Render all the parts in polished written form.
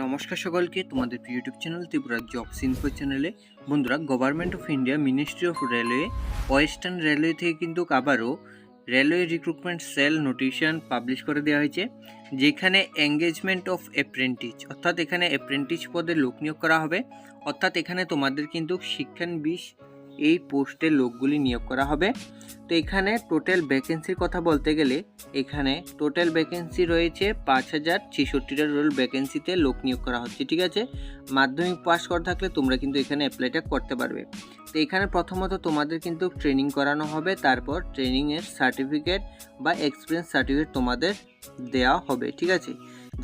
নমস্কার সকলকে, তোমাদের YouTube channel Tripura jobs info চ্যানেলে। বন্ধুরা, government of India ministry of railway western railway থেকে কিন্তু আবারও railway recruitment sell notification publish করে দেওয়া হয়েছে, যেখানে এঙ্গেজমেন্ট অফ অ্যাপ্রেন্টিস অর্থাৎ এখানে অ্যাপ্রেন্টিস পদে লোক নিয়োগ করা হবে। অর্থাৎ এখানে তোমাদের কিন্তু শিক্ষানবিশ এই পোস্টে লোকগুলি নিয়োগ করা হবে। তো এখানে টোটাল ভ্যাকেন্সির কথা বলতে গেলে এখানে টোটাল ভ্যাকেন্সি রয়েছে 5066টা রোল ভ্যাকেন্সিতে লোক নিয়োগ করা হচ্ছে। ঠিক আছে, মাধ্যমিক পাস করা থাকলে তোমরা কিন্তু এখানে অ্যাপ্লাইটা করতে পারবে। তো এখানে প্রথমত তোমাদের কিন্তু ট্রেনিং করানো হবে, তারপর ট্রেনিংয়ের সার্টিফিকেট বা এক্সপিরিয়েন্স সার্টিফিকেট তোমাদের দেওয়া হবে। ঠিক আছে,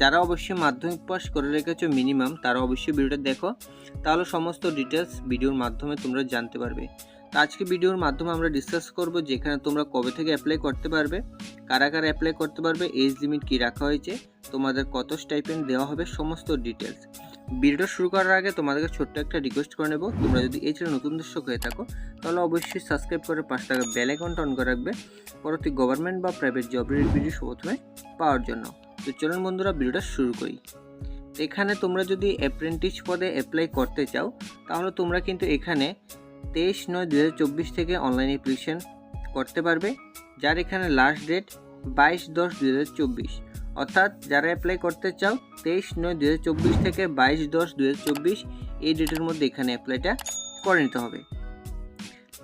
যারা অবশ্যই মাধ্যমিক পাস করে রেখেছো মিনিমাম, তারা অবশ্যই ভিডিওটা দেখো, তাহলে সমস্ত ডিটেলস ভিডিওর মাধ্যমে তোমরা জানতে পারবে। তো আজকে ভিডিওর মাধ্যমে আমরা ডিসকাস করব যেখানে তোমরা কবে থেকে অ্যাপ্লাই করতে পারবে, কারা কারা অ্যাপ্লাই করতে পারবে, এজ লিমিট কী রাখা হয়েছে, তোমাদের কত স্টাইপেন্ড দেওয়া হবে, সমস্ত ডিটেলস। ভিডিওটা শুরু করার আগে তোমাদেরকে ছোট্ট একটা রিকোয়েস্ট করে নেব, তোমরা যদি এই চ্যানেলে নতুন দর্শক হয়ে থাকো তাহলে অবশ্যই সাবস্ক্রাইব করে পাশে থাকা বেল আইকনটা অন করে রাখবে পরবর্তী গভর্নমেন্ট বা প্রাইভেট জবের ভিডিও প্রথমে পাওয়ার জন্য। তো চলুন বন্ধুরা, ভিডিওটা শুরু করি। এখানে তোমরা যদি অ্যাপ্রেন্টিস পদে অ্যাপ্লাই করতে চাও তাহলে তোমরা কিন্তু এখানে 23/9/2024 থেকে অনলাইন অ্যাপ্লিকেশন করতে পারবে, যার এখানে লাস্ট ডেট 22/10/2024। অর্থাৎ যারা অ্যাপ্লাই করতে চাও 23/9/2024 থেকে 22/10/2024 এই ডেটের মধ্যে এখানে অ্যাপ্লাইটা করে নিতে হবে।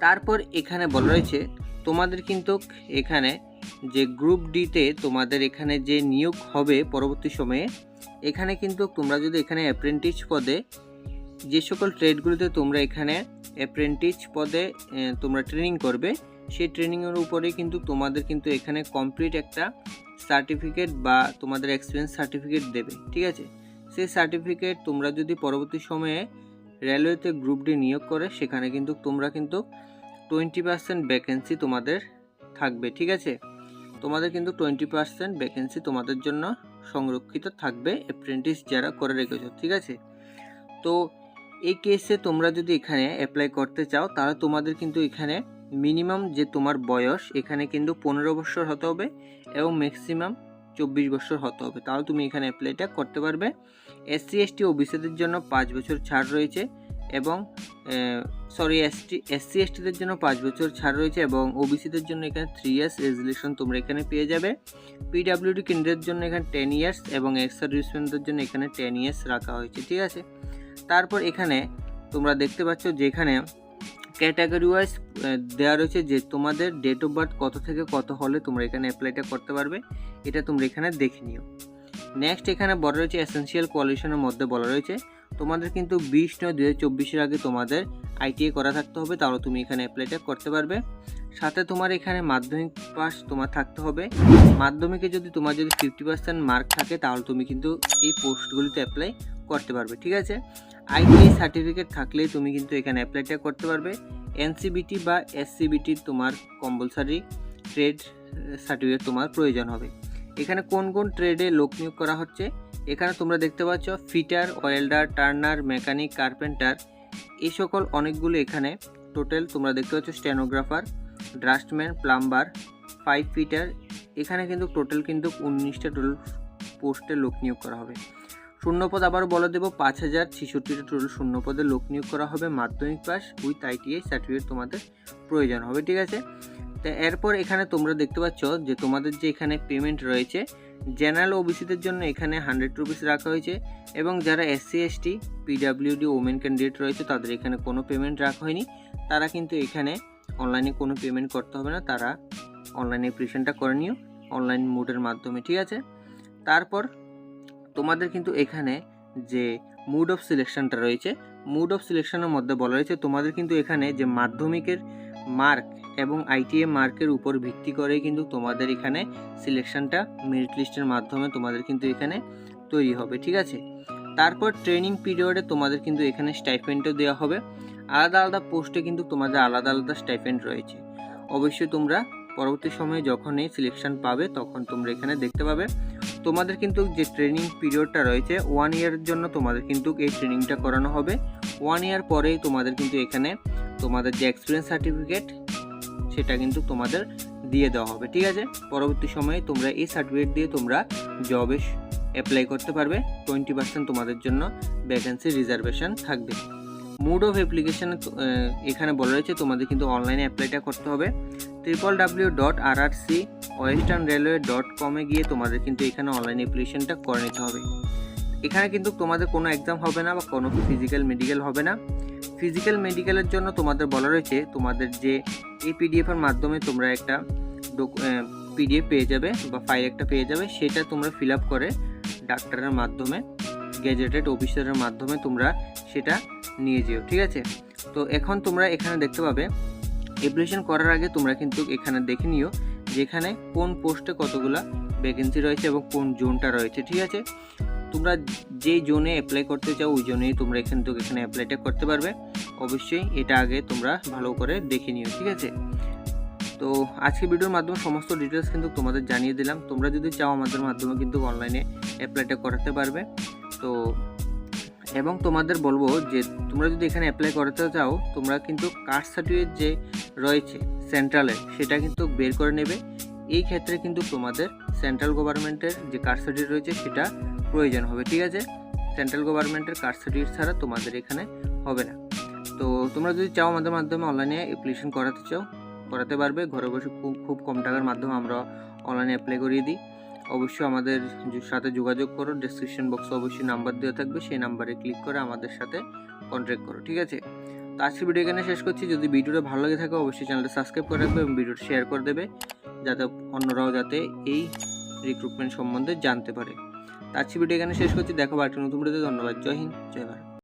তারপর এখানে বলা রয়েছে তোমাদের কিন্তু এখানে যে গ্রুপ ডিতে তোমাদের এখানে যে নিয়োগ হবে পরবর্তী সময়ে, এখানে কিন্তু তোমরা যদি এখানে অ্যাপ্রেন্টিস পদে যে সকল ট্রেডগুলোতে তোমরা এখানে অ্যাপ্রেন্টিস পদে তোমরা ট্রেনিং করবে, সেই ট্রেনিংয়ের উপরেই কিন্তু তোমাদের কিন্তু এখানে কমপ্লিট একটা সার্টিফিকেট বা তোমাদের এক্সপিরিয়েন্স সার্টিফিকেট দেবে। ঠিক আছে, সেই সার্টিফিকেট তোমরা যদি পরবর্তী সময়ে রেলওয়েতে গ্রুপ ডি নিয়োগ করে, সেখানে কিন্তু তোমরা কিন্তু 20% ভ্যাকেন্সি তোমাদের থাকবে। ঠিক আছে, তোমাদের কিন্তু 20% ভ্যাকেন্সি তোমাদের জন্য সংরক্ষিত থাকবে অ্যাপ্রেন্টিস যারা করে রেখেছো। ঠিক আছে, তো এই কেসে তোমরা যদি এখানে অ্যাপ্লাই করতে চাও তাহলে তোমাদের কিন্তু এখানে মিনিমাম যে তোমার বয়স এখানে কিন্তু 15 বছর হতে হবে এবং ম্যাক্সিমাম 24 বছর হতে হবে, তাহলে তুমি এখানে অ্যাপ্লাইটা করতে পারবে। SC ST ওবিসিদের জন্য 5 বছর ছাড় রয়েছে এবং SC STদের জন্য 5 বছর ছাড় রয়েছে এবং ওবিসিদের জন্য এখানে 3 ইয়ার্স এজ রিলেশন তোমরা এখানে পেয়ে যাবে। PWD কেন্দ্রের জন্য এখানে 10 ইয়ার্স এবং এক্স সার্ভিসম্যানদের জন্য এখানে 10 ইয়ার্স রাখা হয়েছে। ঠিক আছে, তারপর এখানে তোমরা দেখতে পাচ্ছ যে এখানে ক্যাটাগরি ওয়াইজ দেওয়া রয়েছে যে তোমাদের ডেট অফ বার্থ কত থেকে কত হলে তোমরা এখানে অ্যাপ্লাইটা করতে পারবে, এটা তোমরা এখানে দেখে নিও। নেক্সট এখানে বলা রয়েছে এসেনশিয়াল কোয়ালিফিকেশনের মধ্যে বলা রয়েছে তোমাদের কিন্তু 20/9/2024 আগে তোমাদের ITI করা থাকতে হবে, তাহলে তুমি এখানে অ্যাপ্লাইটা করতে পারবে। সাথে তোমার এখানে মাধ্যমিক পাস তোমার থাকতে হবে। মাধ্যমিকে যদি তোমার যদি 50% মার্ক থাকে তাহলে তুমি কিন্তু এই পোস্টগুলিতে অ্যাপ্লাই করতে পারবে। ঠিক আছে, ITI সার্টিফিকেট থাকলেই তুমি কিন্তু এখানে অ্যাপ্লাইটা করতে পারবে। NCBT বা SCBT তোমার কম্পালসারি ট্রেড সার্টিফিকেট তোমার প্রয়োজন হবে। এখানে কোন কোন ট্রেডে লোক নিয়োগ করা হচ্ছে এখানে তোমরা দেখতে পাচ্ছ, fitter, welder, turner, mechanic, carpenter, এই সকল অনেকগুলো এখানে টোটাল তোমরা দেখতে পাচ্ছ, স্টেনোগ্রাফার, ড্রাফটম্যান, প্লাম্বার, 5 ফিটার, এখানে কিন্তু টোটাল কিন্তু 19টা টোটাল পোস্টে লোক নিয়োগ করা হবে। শূন্যপদ আবারও বলে দেবো, 5066টা টোটাল শূন্যপদে লোক নিয়োগ করা হবে। মাধ্যমিক পাস উইথ ITI সার্টিফিকেট তোমাদের প্রয়োজন হবে। ঠিক আছে, তো এরপর এখানে তোমরা দেখতে পাচ্ছ যে তোমাদের যে এখানে পেমেন্ট রয়েছে, জেনারেল ওবিসিদের জন্য এখানে 100 রুপিস রাখা হয়েছে এবং যারা SC ST PWD women candidate রয়েছে তাদের এখানে কোনো পেমেন্ট রাখা হয়নি, তারা কিন্তু এখানে অনলাইনে কোনো পেমেন্ট করতে হবে না, তারা অনলাইনে অ্যাপ্লিকেশনটা করে নিও অনলাইন মোডের মাধ্যমে। ঠিক আছে, তারপর তোমাদের কিন্তু এখানে যে মুড অফ সিলেকশনটা রয়েছে, মুড অফ সিলেকশনের মধ্যে বলা রয়েছে তোমাদের কিন্তু এখানে যে মাধ্যমিকের মার্ক এবং ITI মার্কের উপর ভিত্তি করে কিন্তু তোমাদের এখানে সিলেকশনটা মেরিট লিস্টের মাধ্যমে তোমাদের কিন্তু এখানে তৈরি হবে। ঠিক আছে, তারপর ট্রেনিং পিরিয়ডে তোমাদের কিন্তু এখানে স্টাইপেন্ডও দেওয়া হবে। আলাদা আলাদা পোস্টে কিন্তু তোমাদের আলাদা আলাদা স্টাইপেন্ড রয়েছে। অবশ্যই তোমরা পরবর্তী সময়ে যখন এই সিলেকশন পাবে তখন তোমরা এখানে দেখতে পাবে। তোমাদের কিন্তু যে ট্রেনিং পিরিয়ডটা রয়েছে 1 ইয়ারের জন্য তোমাদের কিন্তু এই ট্রেনিংটা করানো হবে। 1 ইয়ার পরেই তোমাদের কিন্তু এখানে তোমাদের যে এক্সপিরিয়েন্স সার্টিফিকেট সেটা কিন্তু তোমাদের দিয়ে দেওয়া হবে। ঠিক আছে, পরবর্তী সময়ে তোমরা এই সার্টিফিকেট দিয়ে তোমরা জবে অ্যাপ্লাই করতে পারবে। 20% তোমাদের জন্য ভ্যাকেন্সি রিজার্ভেশন থাকবে। মোড অফ অ্যাপ্লিকেশন এখানে বলা রয়েছে তোমাদের কিন্তু অনলাইনে অ্যাপ্লাইটা করতে হবে। www.rrcwesternrailway.com গিয়ে তোমাদের কিন্তু এখানে অনলাইন অ্যাপ্লিকেশনটা করে নিতে হবে। এখানে কিন্তু তোমাদের কোনো এক্সাম হবে না বা কোনো ফিজিক্যাল মেডিকেল হবে না। ফিজিক্যাল মেডিকেলের জন্য তোমাদের বলা রয়েছে তোমাদের যে এই পিডিএফ এর মাধ্যমে তোমরা একটা পিডিএফ পেয়ে যাবে বা ফাইল একটা পেয়ে যাবে, সেটা তোমরা ফিল আপ করে ডাক্তারের মাধ্যমে গেজেটেড অফিসারের মাধ্যমে তোমরা সেটা নিয়ে যেও, ঠিক আছে। তো এখন তোমরা এখানে দেখতে পাবে অ্যাপ্লিকেশন করার আগে তোমরা কিন্তু এখানে দেখে নিও যে এখানে কোন পোস্টে কতগুলা ভ্যাকেন্সি রয়েছে এবং কোন জোনটা রয়েছে, ঠিক আছে। তোমরা যেই জোনে অ্যাপ্লাই করতে চাও ওই জোনেই তোমরা এখানে অ্যাপ্লাইটা করতে পারবে। অবশ্যই এটা আগে তোমরা ভালো করে দেখে নিও, ঠিক আছে। তো আজকে ভিডিওর মাধ্যমে সমস্ত ডিটেলস কিন্তু তোমাদের জানিয়ে দিলাম। তোমরা যদি চাও আমাদের মাধ্যমে কিন্তু অনলাইনে অ্যাপ্লাইটা করাতে পারবে। তো এবং তোমাদের বলবো যে তোমরা যদি এখানে অ্যাপ্লাই করতে চাও তোমরা কিন্তু কাস্ট সার্টিফিকেট যে রয়েছে সেন্ট্রালের সেটা কিন্তু বের করে নেবে। এই ক্ষেত্রে কিন্তু তোমাদের সেন্ট্রাল গভর্নমেন্টের যে কাস্ট সার্টিফিকেট রয়েছে সেটা প্রয়োজন হবে, ঠিক আছে। সেন্ট্রাল গভর্নমেন্টের কাস্ট সার্টিফিকেট ছাড়া তোমাদের এখানে হবে না। তো তোমরা যদি চাও আমাদের মাধ্যমে অনলাইনে অ্যাপ্লিকেশন করাতে পারবে। ঘরে বসে খুব কম টাকার মাধ্যমে আমরা অনলাইনে অ্যাপ্লাই করিয়ে দিই। অবশ্যই আমাদের সাথে যোগাযোগ করো। ডেসক্রিপশন বক্সে অবশ্যই নাম্বার দেওয়া থাকবে, সেই নাম্বারে ক্লিক করে আমাদের সাথে কন্ট্যাক্ট করো, ঠিক আছে। তো আজকের ভিডিও এখানে শেষ করছি। যদি ভিডিওটা ভালো লাগে থাকে অবশ্যই চ্যানেলটা সাবস্ক্রাইব করে রাখবে এবং ভিডিওটা শেয়ার করে দেবে যাতে অন্যরাও যাতে এই রিক্রুটমেন্ট সম্বন্ধে জানতে পারে। তো আজকের ভিডিও এখানে শেষ করছি। দেখো আরেকটা নতুন ভিডিওতে। ধন্যবাদ। জয় হিন্দ, জয় ভারত।